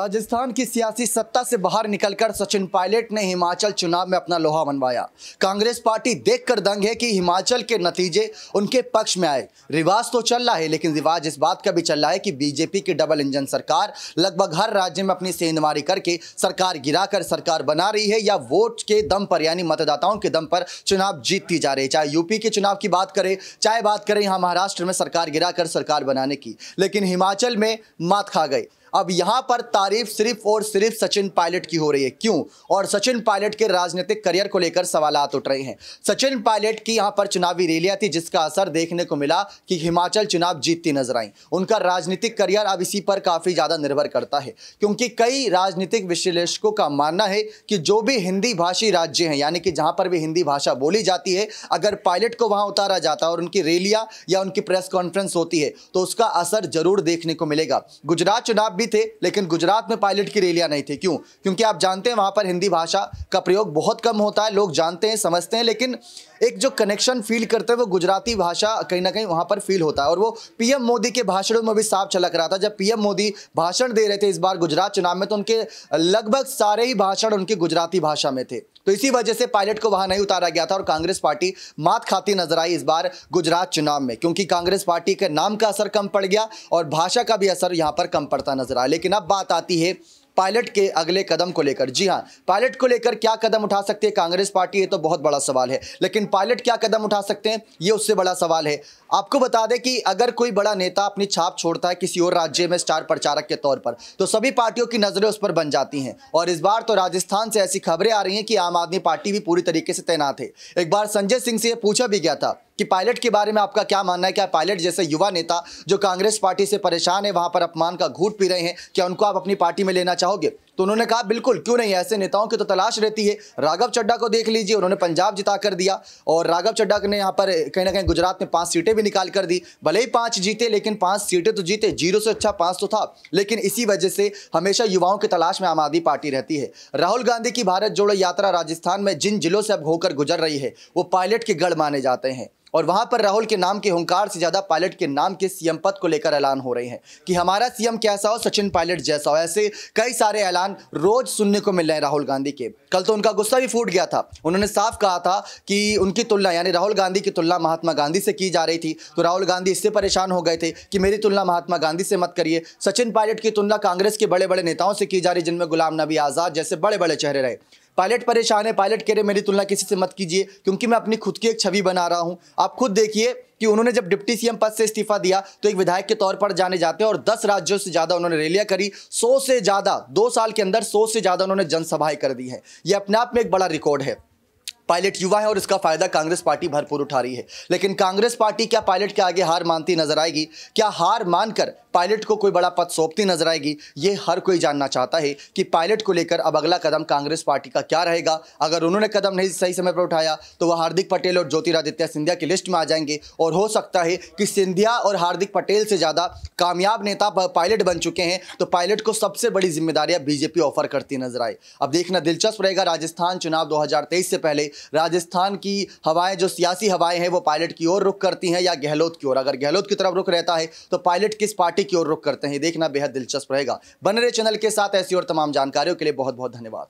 राजस्थान की सियासी सत्ता से बाहर निकलकर सचिन पायलट ने हिमाचल चुनाव में अपना लोहा मनवाया। कांग्रेस पार्टी देखकर दंग है कि हिमाचल के नतीजे उनके पक्ष में आए। रिवाज तो चल रहा है, लेकिन रिवाज इस बात का भी चल रहा है कि बीजेपी की डबल इंजन सरकार लगभग हर राज्य में अपनी सेंधमारी करके सरकार गिराकर सरकार बना रही है, या वोट के दम पर यानी मतदाताओं के दम पर चुनाव जीतती जा रही है। चाहे यूपी के चुनाव की बात करें, चाहे बात करें यहाँ महाराष्ट्र में सरकार गिराकर सरकार बनाने की, लेकिन हिमाचल में मात खा गए। अब यहां पर तारीफ सिर्फ और सिर्फ सचिन पायलट की हो रही है। क्यों? और सचिन पायलट के राजनीतिक करियर को लेकर सवालात उठ रहे हैं। सचिन पायलट की यहां पर चुनावी रैलियां थी, जिसका असर देखने को मिला कि हिमाचल चुनाव जीतती नजर आई। उनका राजनीतिक करियर अब इसी पर काफी ज्यादा निर्भर करता है, क्योंकि कई राजनीतिक विश्लेषकों का मानना है कि जो भी हिंदी भाषी राज्य हैं, यानी कि जहां पर भी हिंदी भाषा बोली जाती है, अगर पायलट को वहां उतारा जाता है और उनकी रैलियां या उनकी प्रेस कॉन्फ्रेंस होती है, तो उसका असर जरूर देखने को मिलेगा। गुजरात चुनाव भी थे, लेकिन गुजरात में पायलट की रैलियां नहीं थी। क्यों? क्योंकि आप जानते हैं वहां पर हिंदी भाषा का प्रयोग बहुत कम होता है। लोग जानते हैं, समझते हैं, लेकिन एक जो कनेक्शन फील करते हैं वो गुजराती भाषा कहीं ना कहीं वहां पर फील होता है। और वो पीएम मोदी के भाषणों में भी साफ झलक रहा था। जब पीएम मोदी भाषण दे रहे थे इस बार गुजरात चुनाव में, तो उनके लगभग सारे ही भाषण उनकी गुजराती भाषा में थे। तो इसी वजह से पायलट को वहां नहीं उतारा गया था और कांग्रेस पार्टी मात खाती नजर आई इस बार गुजरात चुनाव में, क्योंकि कांग्रेस पार्टी के नाम का असर कम पड़ गया और भाषा का भी असर यहां पर कम पड़ता नजर आया। लेकिन अब बात आती है पायलट के अगले कदम को लेकर। जी हां, पायलट को लेकर क्या कदम उठा सकती है कांग्रेस पार्टी, ये तो बहुत बड़ा सवाल है। लेकिन पायलट क्या कदम उठा सकते हैं, ये उससे बड़ा सवाल है। आपको बता दें कि अगर कोई बड़ा नेता अपनी छाप छोड़ता है किसी और राज्य में स्टार प्रचारक के तौर पर, तो सभी पार्टियों की नजरें उस पर बन जाती हैं। और इस बार तो राजस्थान से ऐसी खबरें आ रही हैं कि आम आदमी पार्टी भी पूरी तरीके से तैनात है। एक बार संजय सिंह से यह पूछा भी गया था कि पायलट के बारे में आपका क्या मानना है, क्या पायलट जैसे युवा नेता जो कांग्रेस पार्टी से परेशान है, वहां पर अपमान का घूंट पी रहे हैं, क्या उनको आप अपनी पार्टी में लेना चाहोगे? तो उन्होंने कहा बिल्कुल, क्यों नहीं, ऐसे नेताओं की तो तलाश रहती है। राघव चड्ढा को देख लीजिए, उन्होंने पंजाब जिता कर दिया और राघव चड्ढा ने यहाँ पर कहीं ना कहीं गुजरात में 5 सीटें भी निकाल कर दी। भले ही 5 जीते, लेकिन 5 सीटें तो जीते, 0 से अच्छा 5 तो था। लेकिन इसी वजह से हमेशा युवाओं की तलाश में आम आदमी पार्टी रहती है। राहुल गांधी की भारत जोड़ो यात्रा राजस्थान में जिन जिलों से अब होकर गुजर रही है, वो पायलट के गढ़ माने जाते हैं। और वहां पर राहुल के नाम के हुंकार से ज्यादा पायलट के नाम के सीएम पद को लेकर ऐलान हो रहे हैं कि हमारा सीएम कैसा हो, सचिन पायलट जैसा हो। ऐसे कई सारे ऐलान रोज सुनने को मिल रहे हैं राहुल गांधी के। कल तो उनका गुस्सा भी फूट गया था। उन्होंने साफ कहा था कि उनकी तुलना यानी राहुल गांधी की तुलना महात्मा गांधी से की जा रही थी, तो राहुल गांधी इससे परेशान हो गए थे कि मेरी तुलना महात्मा गांधी से मत करिए। सचिन पायलट की तुलना कांग्रेस के बड़े बड़े नेताओं से की जा रही, जिनमें गुलाम नबी आजाद जैसे बड़े बड़े चेहरे रहे। पायलट परेशान है। पायलट कह रहे मेरी तुलना किसी से मत कीजिए, क्योंकि मैं अपनी खुद की एक छवि बना रहा हूं। आप खुद देखिए कि उन्होंने जब डिप्टी सीएम पद से इस्तीफा दिया तो एक विधायक के तौर पर जाने जाते हैं और 10 राज्यों से ज्यादा उन्होंने रैलियां करी। 100 से ज्यादा 2 साल के अंदर 100 से ज्यादा उन्होंने जनसभाएं कर दी है। यह अपने आप में एक बड़ा रिकॉर्ड है। पायलट युवा है और इसका फायदा कांग्रेस पार्टी भरपूर उठा रही है। लेकिन कांग्रेस पार्टी क्या पायलट के आगे हार मानती नजर आएगी? क्या हार मानकर पायलट को कोई बड़ा पद सौंपती नजर आएगी? ये हर कोई जानना चाहता है कि पायलट को लेकर अब अगला कदम कांग्रेस पार्टी का क्या रहेगा। अगर उन्होंने कदम नहीं सही समय पर उठाया तो वह हार्दिक पटेल और ज्योतिरादित्य सिंधिया की लिस्ट में आ जाएंगे, और हो सकता है कि सिंधिया और हार्दिक पटेल से ज्यादा कामयाब नेता पायलट बन चुके हैं, तो पायलट को सबसे बड़ी जिम्मेदारियां बीजेपी ऑफर करती नजर आए। अब देखना दिलचस्प रहेगा। राजस्थान चुनाव 2023 से पहले राजस्थान की हवाएं, जो सियासी हवाएं हैं, वो पायलट की ओर रुख करती हैं या गहलोत की ओर। अगर गहलोत की तरफ रुख रहता है तो पायलट किस पार्टी की ओर रुख करते हैं, देखना बेहद दिलचस्प रहेगा। बने रहे चैनल के साथ। ऐसी और तमाम जानकारियों के लिए बहुत बहुत धन्यवाद।